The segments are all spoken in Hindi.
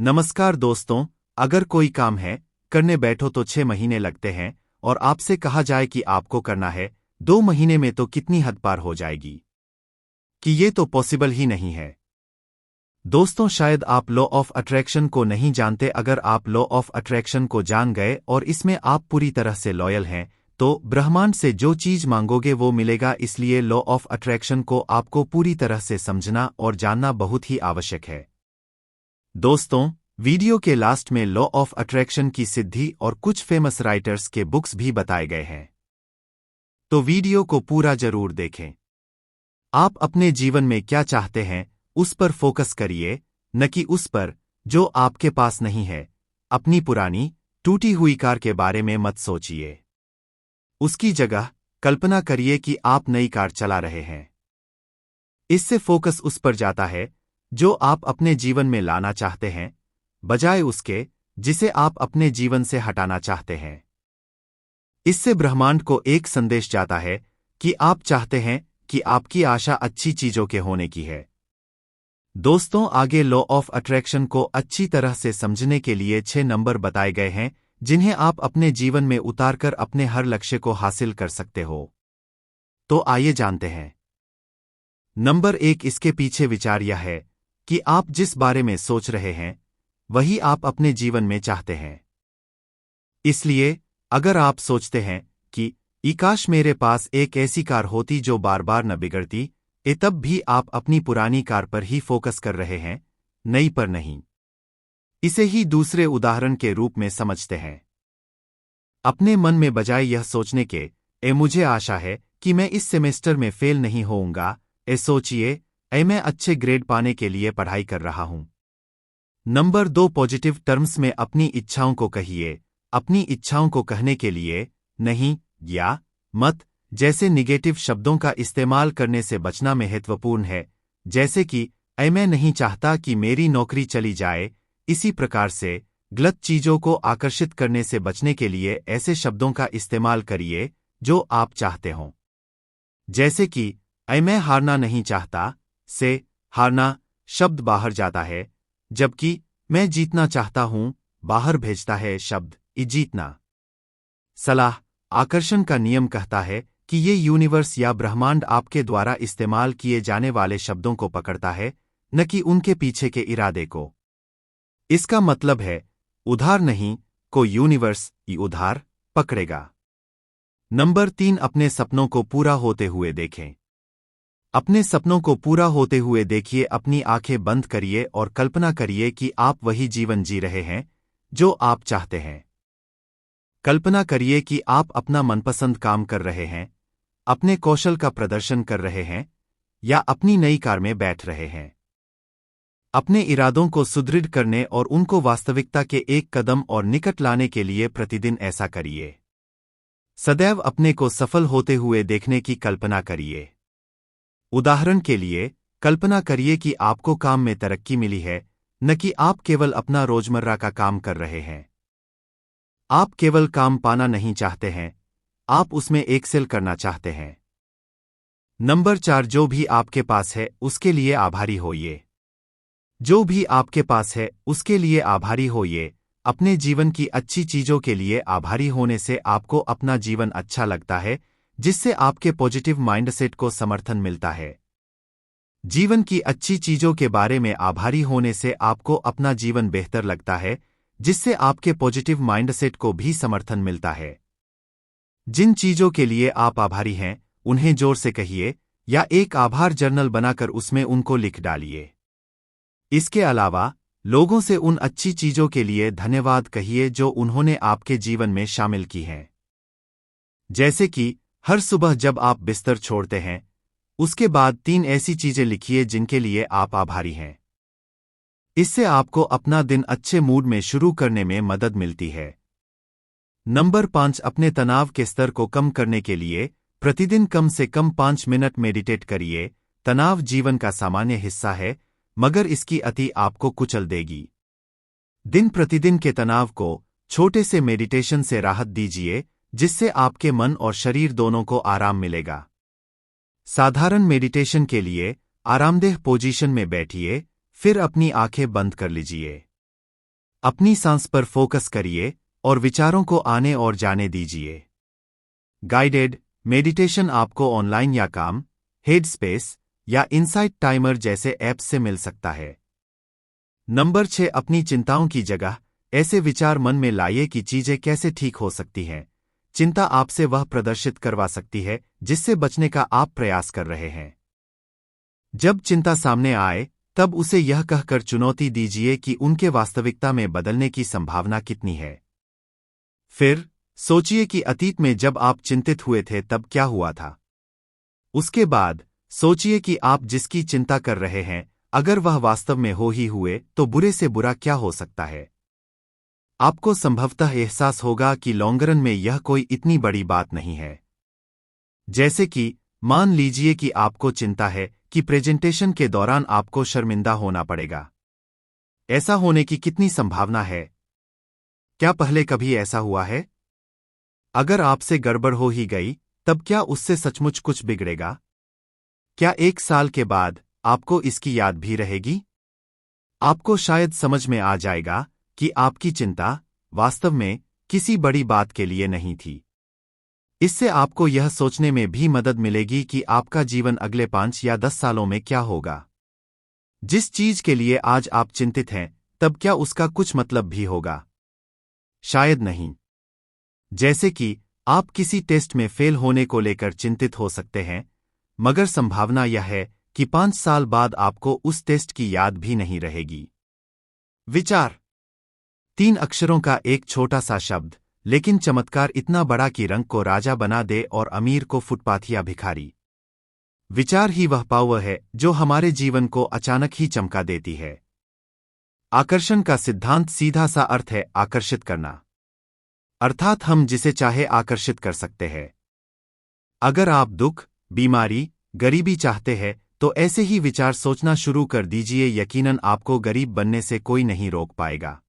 नमस्कार दोस्तों, अगर कोई काम है करने बैठो तो 6 महीने लगते हैं और आपसे कहा जाए कि आपको करना है 2 महीने में, तो कितनी हद पार हो जाएगी कि ये तो पॉसिबल ही नहीं है। दोस्तों, शायद आप लॉ ऑफ अट्रैक्शन को नहीं जानते। अगर आप लॉ ऑफ अट्रैक्शन को जान गए और इसमें आप पूरी तरह से लॉयल हैं, तो ब्रह्मांड से जो चीज मांगोगे वो मिलेगा। इसलिए लॉ ऑफ अट्रैक्शन को आपको पूरी तरह से समझना और जानना बहुत ही आवश्यक है। दोस्तों, वीडियो के लास्ट में लॉ ऑफ अट्रैक्शन की सिद्धि और कुछ फेमस राइटर्स के बुक्स भी बताए गए हैं, तो वीडियो को पूरा जरूर देखें। आप अपने जीवन में क्या चाहते हैं उस पर फोकस करिए, न कि उस पर जो आपके पास नहीं है। अपनी पुरानी टूटी हुई कार के बारे में मत सोचिए, उसकी जगह कल्पना करिए कि आप नई कार चला रहे हैं। इससे फोकस उस पर जाता है जो आप अपने जीवन में लाना चाहते हैं, बजाय उसके जिसे आप अपने जीवन से हटाना चाहते हैं। इससे ब्रह्मांड को एक संदेश जाता है कि आप चाहते हैं कि आपकी आशा अच्छी चीजों के होने की है। दोस्तों, आगे लॉ ऑफ अट्रैक्शन को अच्छी तरह से समझने के लिए 6 नंबर बताए गए हैं, जिन्हें आप अपने जीवन में उतारकर अपने हर लक्ष्य को हासिल कर सकते हो। तो आइए जानते हैं। नंबर 1, इसके पीछे विचार यह है कि आप जिस बारे में सोच रहे हैं वही आप अपने जीवन में चाहते हैं। इसलिए अगर आप सोचते हैं कि काश मेरे पास एक ऐसी कार होती जो बार बार न बिगड़ती, तब भी आप अपनी पुरानी कार पर ही फोकस कर रहे हैं, नई पर नहीं। इसे ही दूसरे उदाहरण के रूप में समझते हैं। अपने मन में बजाय यह सोचने के मुझे आशा है कि मैं इस सेमेस्टर में फेल नहीं होऊंगा, सोचिए मैं अच्छे ग्रेड पाने के लिए पढ़ाई कर रहा हूं। नंबर 2, पॉजिटिव टर्म्स में अपनी इच्छाओं को कहिए। अपनी इच्छाओं को कहने के लिए नहीं या मत जैसे निगेटिव शब्दों का इस्तेमाल करने से बचना महत्वपूर्ण है, जैसे कि मैं नहीं चाहता कि मेरी नौकरी चली जाए। इसी प्रकार से गलत चीजों को आकर्षित करने से बचने के लिए ऐसे शब्दों का इस्तेमाल करिए जो आप चाहते हों, जैसे कि मैं हारना नहीं चाहता से हारना शब्द बाहर जाता है, जबकि मैं जीतना चाहता हूं बाहर भेजता है शब्द जीतना। सलाह, आकर्षण का नियम कहता है कि ये यूनिवर्स या ब्रह्मांड आपके द्वारा इस्तेमाल किए जाने वाले शब्दों को पकड़ता है, न कि उनके पीछे के इरादे को। इसका मतलब है उधार नहीं को यूनिवर्स उधार पकड़ेगा। नंबर 3, अपने सपनों को पूरा होते हुए देखें। अपने सपनों को पूरा होते हुए देखिए। अपनी आंखें बंद करिए और कल्पना करिए कि आप वही जीवन जी रहे हैं जो आप चाहते हैं। कल्पना करिए कि आप अपना मनपसंद काम कर रहे हैं, अपने कौशल का प्रदर्शन कर रहे हैं या अपनी नई कार में बैठ रहे हैं। अपने इरादों को सुदृढ़ करने और उनको वास्तविकता के एक कदम और निकट लाने के लिए प्रतिदिन ऐसा करिए। सदैव अपने को सफल होते हुए देखने की कल्पना करिए। उदाहरण के लिए, कल्पना करिए कि आपको काम में तरक्की मिली है, न कि आप केवल अपना रोजमर्रा का काम कर रहे हैं। आप केवल काम पाना नहीं चाहते हैं, आप उसमें एक्सेल करना चाहते हैं। नंबर 4, जो भी आपके पास है उसके लिए आभारी होइए। जो भी आपके पास है उसके लिए आभारी होइए। अपने जीवन की अच्छी चीजों के लिए आभारी होने से आपको अपना जीवन अच्छा लगता है, जिससे आपके पॉजिटिव माइंडसेट को समर्थन मिलता है। जीवन की अच्छी चीजों के बारे में आभारी होने से आपको अपना जीवन बेहतर लगता है, जिससे आपके पॉजिटिव माइंडसेट को भी समर्थन मिलता है। जिन चीजों के लिए आप आभारी हैं उन्हें जोर से कहिए या एक आभार जर्नल बनाकर उसमें उनको लिख डालिए। इसके अलावा लोगों से उन अच्छी चीजों के लिए धन्यवाद कहिए जो उन्होंने आपके जीवन में शामिल की हैं। जैसे कि हर सुबह जब आप बिस्तर छोड़ते हैं, उसके बाद 3 ऐसी चीजें लिखिए जिनके लिए आप आभारी हैं। इससे आपको अपना दिन अच्छे मूड में शुरू करने में मदद मिलती है। नंबर 5, अपने तनाव के स्तर को कम करने के लिए प्रतिदिन कम से कम 5 मिनट मेडिटेट करिए। तनाव जीवन का सामान्य हिस्सा है, मगर इसकी अति आपको कुचल देगी। दिन प्रतिदिन के तनाव को छोटे से मेडिटेशन से राहत दीजिए, जिससे आपके मन और शरीर दोनों को आराम मिलेगा। साधारण मेडिटेशन के लिए आरामदेह पोजीशन में बैठिए, फिर अपनी आंखें बंद कर लीजिए। अपनी सांस पर फोकस करिए और विचारों को आने और जाने दीजिए। गाइडेड मेडिटेशन आपको ऑनलाइन या काम, हेडस्पेस या इनसाइट टाइमर जैसे ऐप्स से मिल सकता है। नंबर 6, अपनी चिंताओं की जगह ऐसे विचार मन में लाइए कि चीजें कैसे ठीक हो सकती हैं। चिंता आपसे वह प्रदर्शित करवा सकती है जिससे बचने का आप प्रयास कर रहे हैं। जब चिंता सामने आए तब उसे यह कहकर चुनौती दीजिए कि उनके वास्तविकता में बदलने की संभावना कितनी है। फिर सोचिए कि अतीत में जब आप चिंतित हुए थे तब क्या हुआ था। उसके बाद सोचिए कि आप जिसकी चिंता कर रहे हैं अगर वह वास्तव में हो ही हुए तो बुरे से बुरा क्या हो सकता है। आपको संभवतः एहसास होगा कि लॉन्ग रन में यह कोई इतनी बड़ी बात नहीं है। जैसे कि मान लीजिए कि आपको चिंता है कि प्रेजेंटेशन के दौरान आपको शर्मिंदा होना पड़ेगा। ऐसा होने की कितनी संभावना है? क्या पहले कभी ऐसा हुआ है? अगर आपसे गड़बड़ हो ही गई तब क्या उससे सचमुच कुछ बिगड़ेगा? क्या 1 साल के बाद आपको इसकी याद भी रहेगी? आपको शायद समझ में आ जाएगा कि आपकी चिंता वास्तव में किसी बड़ी बात के लिए नहीं थी। इससे आपको यह सोचने में भी मदद मिलेगी कि आपका जीवन अगले 5 या 10 सालों में क्या होगा। जिस चीज के लिए आज आप चिंतित हैं तब क्या उसका कुछ मतलब भी होगा? शायद नहीं। जैसे कि आप किसी टेस्ट में फेल होने को लेकर चिंतित हो सकते हैं, मगर संभावना यह है कि 5 साल बाद आपको उस टेस्ट की याद भी नहीं रहेगी। विचार 3 अक्षरों का एक छोटा सा शब्द, लेकिन चमत्कार इतना बड़ा कि रंग को राजा बना दे और अमीर को फुटपाथिया भिखारी। विचार ही वह पावर है जो हमारे जीवन को अचानक ही चमका देती है। आकर्षण का सिद्धांत सीधा सा अर्थ है आकर्षित करना, अर्थात हम जिसे चाहे आकर्षित कर सकते हैं। अगर आप दुख, बीमारी, गरीबी चाहते हैं तो ऐसे ही विचार सोचना शुरू कर दीजिए। यकीनन आपको गरीब बनने से कोई नहीं रोक पाएगा।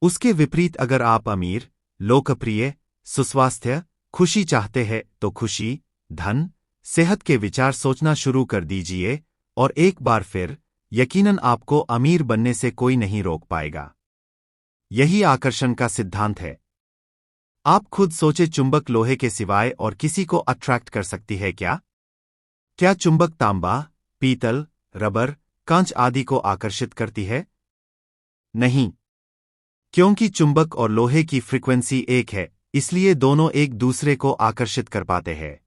उसके विपरीत अगर आप अमीर, लोकप्रिय, सुस्वास्थ्य, खुशी चाहते हैं तो खुशी, धन, सेहत के विचार सोचना शुरू कर दीजिए और एक बार फिर यकीनन आपको अमीर बनने से कोई नहीं रोक पाएगा। यही आकर्षण का सिद्धांत है। आप खुद सोचे, चुंबक लोहे के सिवाय और किसी को अट्रैक्ट कर सकती है क्या? क्या चुंबक तांबा, पीतल, रबर, कांच आदि को आकर्षित करती है? नहीं, क्योंकि चुंबक और लोहे की फ्रीक्वेंसी एक है, इसलिए दोनों एक दूसरे को आकर्षित कर पाते हैं।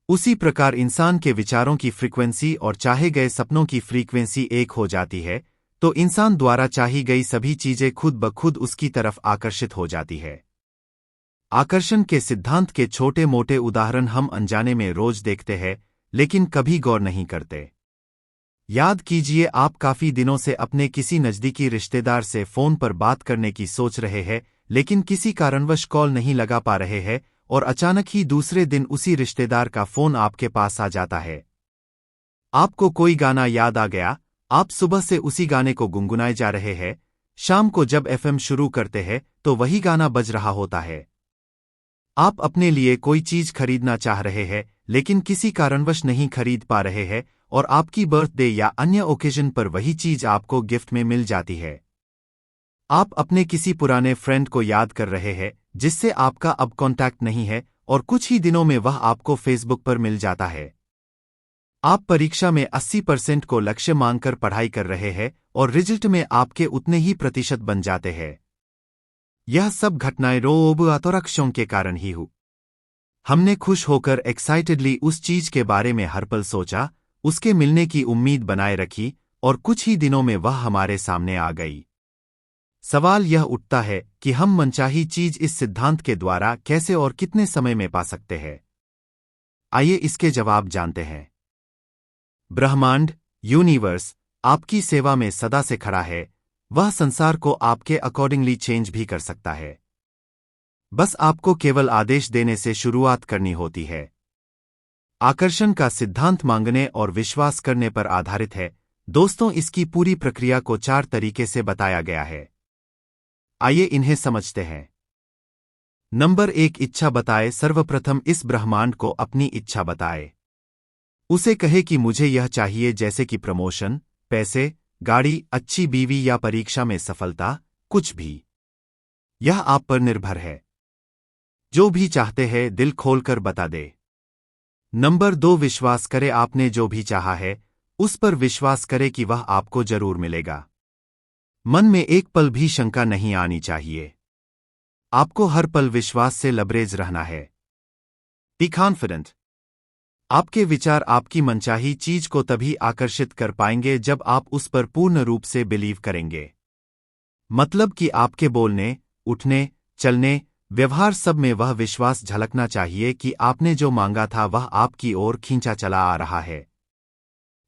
उसी प्रकार इंसान के विचारों की फ्रीक्वेंसी और चाहे गए सपनों की फ्रीक्वेंसी एक हो जाती है तो इंसान द्वारा चाही गई सभी चीजें खुद ब खुद उसकी तरफ आकर्षित हो जाती है। आकर्षण के सिद्धांत के छोटे मोटे उदाहरण हम अनजाने में रोज देखते हैं, लेकिन कभी गौर नहीं करते। याद कीजिए, आप काफी दिनों से अपने किसी नजदीकी रिश्तेदार से फोन पर बात करने की सोच रहे हैं, लेकिन किसी कारणवश कॉल नहीं लगा पा रहे हैं और अचानक ही दूसरे दिन उसी रिश्तेदार का फोन आपके पास आ जाता है। आपको कोई गाना याद आ गया, आप सुबह से उसी गाने को गुनगुनाए जा रहे हैं, शाम को जब एफएम शुरू करते हैं तो वही गाना बज रहा होता है। आप अपने लिए कोई चीज खरीदना चाह रहे हैं लेकिन किसी कारणवश नहीं खरीद पा रहे हैं और आपकी बर्थडे या अन्य ओकेजन पर वही चीज आपको गिफ्ट में मिल जाती है। आप अपने किसी पुराने फ्रेंड को याद कर रहे हैं जिससे आपका अब कांटेक्ट नहीं है और कुछ ही दिनों में वह आपको फेसबुक पर मिल जाता है। आप परीक्षा में 80% को लक्ष्य मानकर पढ़ाई कर रहे हैं और रिजल्ट में आपके उतने ही प्रतिशत बन जाते हैं। यह सब घटनाएं रोबोटोरक्षों के कारण ही हुई। हमने खुश होकर एक्साइटेडली उस चीज के बारे में हर पल सोचा, उसके मिलने की उम्मीद बनाए रखी और कुछ ही दिनों में वह हमारे सामने आ गई। सवाल यह उठता है कि हम मनचाही चीज इस सिद्धांत के द्वारा कैसे और कितने समय में पा सकते हैं। आइए इसके जवाब जानते हैं। ब्रह्मांड, यूनिवर्स, आपकी सेवा में सदा से खड़ा है। वह संसार को आपके अकॉर्डिंगली चेंज भी कर सकता है। बस आपको केवल आदेश देने से शुरुआत करनी होती है। आकर्षण का सिद्धांत मांगने और विश्वास करने पर आधारित है। दोस्तों, इसकी पूरी प्रक्रिया को 4 तरीके से बताया गया है। आइए इन्हें समझते हैं। नंबर 1, इच्छा बताए। सर्वप्रथम इस ब्रह्मांड को अपनी इच्छा बताए। उसे कहे कि मुझे यह चाहिए, जैसे कि प्रमोशन, पैसे, गाड़ी, अच्छी बीवी या परीक्षा में सफलता, कुछ भी। यह आप पर निर्भर है। जो भी चाहते हैं दिल खोलकर बता दे। नंबर 2, विश्वास करे। आपने जो भी चाहा है उस पर विश्वास करे कि वह आपको जरूर मिलेगा। मन में एक पल भी शंका नहीं आनी चाहिए। आपको हर पल विश्वास से लबरेज रहना है। Be confident. आपके विचार आपकी मनचाही चीज को तभी आकर्षित कर पाएंगे जब आप उस पर पूर्ण रूप से बिलीव करेंगे। मतलब कि आपके बोलने, उठने, चलने, व्यवहार सब में वह विश्वास झलकना चाहिए कि आपने जो मांगा था वह आपकी ओर खींचा चला आ रहा है।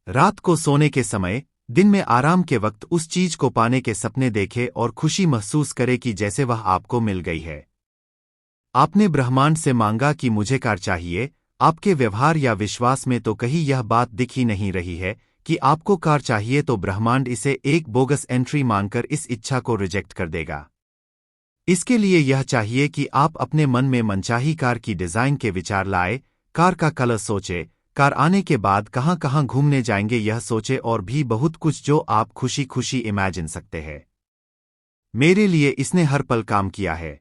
रात को सोने के समय, दिन में आराम के वक्त उस चीज को पाने के सपने देखे और खुशी महसूस करे कि जैसे वह आपको मिल गई है। आपने ब्रह्मांड से मांगा कि मुझे कार चाहिए। आपके व्यवहार या विश्वास में तो कहीं यह बात दिख ही नहीं रही है कि आपको कार चाहिए, तो ब्रह्मांड इसे एक बोगस एंट्री मानकर इस इच्छा को रिजेक्ट कर देगा। इसके लिए यह चाहिए कि आप अपने मन में मनचाही कार की डिजाइन के विचार लाए, कार का कलर सोचे, कार आने के बाद कहां कहां घूमने जाएंगे यह सोचे, और भी बहुत कुछ जो आप खुशी खुशी इमेजिन सकते हैं। मेरे लिए इसने हर पल काम किया है।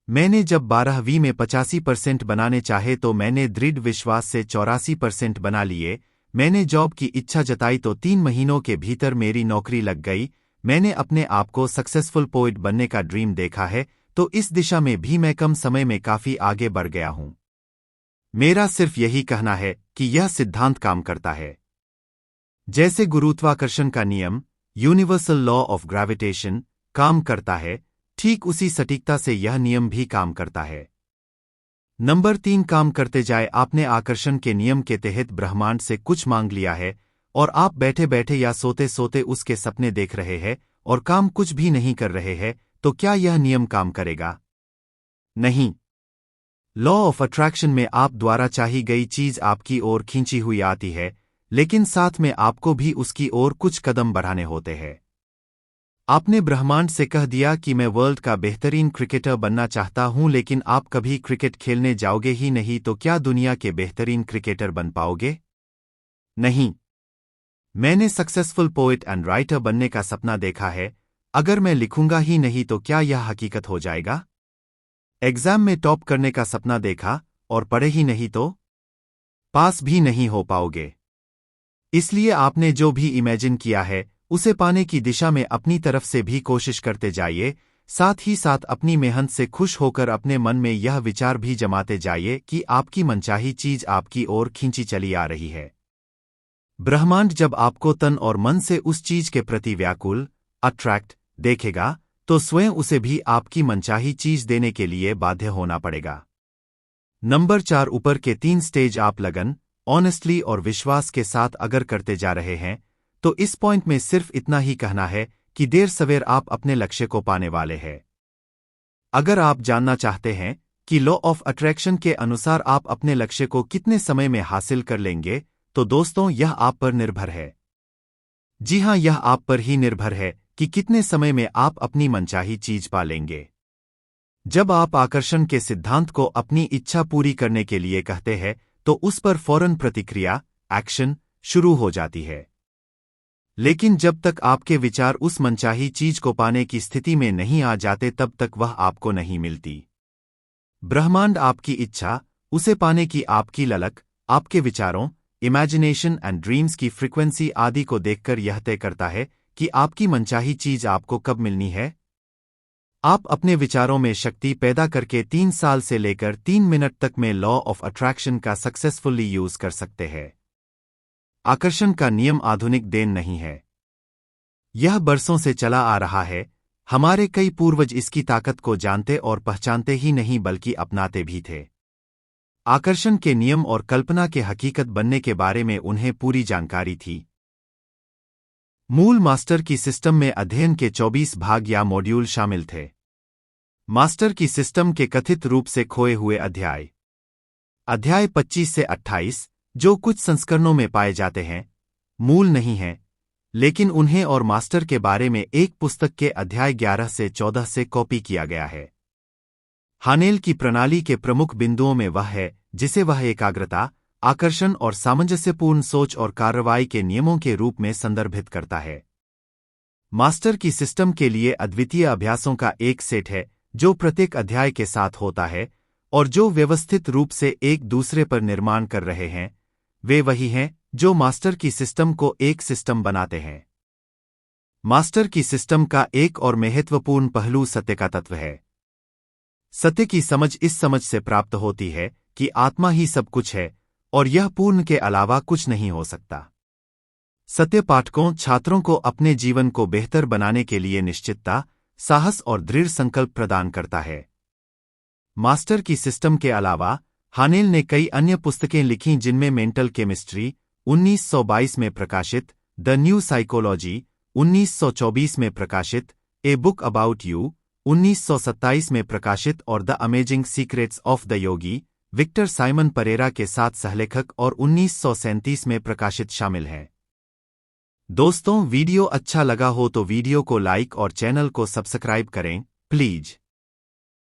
मैंने जब 12वीं में 85% बनाने चाहे तो मैंने दृढ़ विश्वास से 84% बना लिए। मैंने जॉब की इच्छा जताई तो 3 महीनों के भीतर मेरी नौकरी लग गई। मैंने अपने आप को सक्सेसफुल पोएट बनने का ड्रीम देखा है, तो इस दिशा में भी मैं कम समय में काफी आगे बढ़ गया हूं। मेरा सिर्फ यही कहना है कि यह सिद्धांत काम करता है। जैसे गुरुत्वाकर्षण का नियम, यूनिवर्सल लॉ ऑफ ग्रेविटेशन, काम करता है, ठीक उसी सटीकता से यह नियम भी काम करता है। नंबर 3, काम करते जाए। आपने आकर्षण के नियम के तहत ब्रह्मांड से कुछ मांग लिया है और आप बैठे बैठे या सोते सोते उसके सपने देख रहे हैं और काम कुछ भी नहीं कर रहे हैं, तो क्या यह नियम काम करेगा? नहीं। लॉ ऑफ अट्रैक्शन में आप द्वारा चाही गई चीज आपकी ओर खींची हुई आती है, लेकिन साथ में आपको भी उसकी ओर कुछ कदम बढ़ाने होते हैं। आपने ब्रह्मांड से कह दिया कि मैं वर्ल्ड का बेहतरीन क्रिकेटर बनना चाहता हूं, लेकिन आप कभी क्रिकेट खेलने जाओगे ही नहीं, तो क्या दुनिया के बेहतरीन क्रिकेटर बन पाओगे? नहीं। मैंने सक्सेसफुल पोएट एंड राइटर बनने का सपना देखा है। अगर मैं लिखूंगा ही नहीं तो क्या यह हकीकत हो जाएगा? एग्जाम में टॉप करने का सपना देखा और पढ़े ही नहीं तो पास भी नहीं हो पाओगे। इसलिए आपने जो भी इमेजिन किया है उसे पाने की दिशा में अपनी तरफ से भी कोशिश करते जाइए। साथ ही साथ अपनी मेहनत से खुश होकर अपने मन में यह विचार भी जमाते जाइए कि आपकी मनचाही चीज आपकी ओर खींची चली आ रही है। ब्रह्मांड जब आपको तन और मन से उस चीज के प्रति व्याकुल, अट्रैक्ट देखेगा, तो स्वयं उसे भी आपकी मनचाही चीज देने के लिए बाध्य होना पड़ेगा। नंबर 4, ऊपर के 3 स्टेज आप लगन, ऑनेस्टली और विश्वास के साथ अगर करते जा रहे हैं, तो इस पॉइंट में सिर्फ इतना ही कहना है कि देर सवेर आप अपने लक्ष्य को पाने वाले हैं। अगर आप जानना चाहते हैं कि लॉ ऑफ अट्रैक्शन के अनुसार आप अपने लक्ष्य को कितने समय में हासिल कर लेंगे, तो दोस्तों यह आप पर निर्भर है। जी हां, यह आप पर ही निर्भर है कि कितने समय में आप अपनी मनचाही चीज पा लेंगे। जब आप आकर्षण के सिद्धांत को अपनी इच्छा पूरी करने के लिए कहते हैं, तो उस पर फौरन प्रतिक्रिया, एक्शन शुरू हो जाती है। लेकिन जब तक आपके विचार उस मनचाही चीज को पाने की स्थिति में नहीं आ जाते, तब तक वह आपको नहीं मिलती। ब्रह्मांड आपकी इच्छा, उसे पाने की आपकी ललक, आपके विचारों, इमेजिनेशन एंड ड्रीम्स की फ्रीक्वेंसी आदि को देखकर यह तय करता है कि आपकी मनचाही चीज आपको कब मिलनी है। आप अपने विचारों में शक्ति पैदा करके 3 साल से लेकर 3 मिनट तक में लॉ ऑफ अट्रैक्शन का सक्सेसफुली यूज कर सकते हैं। आकर्षण का नियम आधुनिक देन नहीं है। यह बरसों से चला आ रहा है। हमारे कई पूर्वज इसकी ताकत को जानते और पहचानते ही नहीं बल्कि अपनाते भी थे। आकर्षण के नियम और कल्पना के हकीकत बनने के बारे में उन्हें पूरी जानकारी थी। मूल मास्टर की सिस्टम में अध्ययन के 24 भाग या मॉड्यूल शामिल थे। मास्टर की सिस्टम के कथित रूप से खोए हुए अध्याय 25 से 28, जो कुछ संस्करणों में पाए जाते हैं, मूल नहीं हैं, लेकिन उन्हें और मास्टर के बारे में एक पुस्तक के अध्याय 11 से 14 से कॉपी किया गया है। हानेल की प्रणाली के प्रमुख बिंदुओं में वह है जिसे वह एकाग्रता, आकर्षण और सामंजस्यपूर्ण सोच और कार्रवाई के नियमों के रूप में संदर्भित करता है। मास्टर की सिस्टम के लिए अद्वितीय अभ्यासों का एक सेट है जो प्रत्येक अध्याय के साथ होता है और जो व्यवस्थित रूप से एक दूसरे पर निर्माण कर रहे हैं। वे वही हैं जो मास्टर की सिस्टम को एक सिस्टम बनाते हैं। मास्टर की सिस्टम का एक और महत्वपूर्ण पहलू सत्य का तत्व है। सत्य की समझ इस समझ से प्राप्त होती है कि आत्मा ही सब कुछ है और यह पूर्ण के अलावा कुछ नहीं हो सकता। सत्य पाठकों छात्रों को अपने जीवन को बेहतर बनाने के लिए निश्चितता, साहस और दृढ़ संकल्प प्रदान करता है। मास्टर की सिस्टम के अलावा हानेल ने कई अन्य पुस्तकें लिखीं जिनमें मेंटल केमिस्ट्री 1922 में प्रकाशित, द न्यू साइकोलॉजी 1924 में प्रकाशित, ए बुक अबाउट यू 1927 में प्रकाशित और the amazing secrets of the yogi Victor Simon Pereira के साथ सहलेखक और 1937 में प्रकाशित शामिल हैं। दोस्तों, वीडियो अच्छा लगा हो तो वीडियो को लाइक और चैनल को सब्सक्राइब करें प्लीज।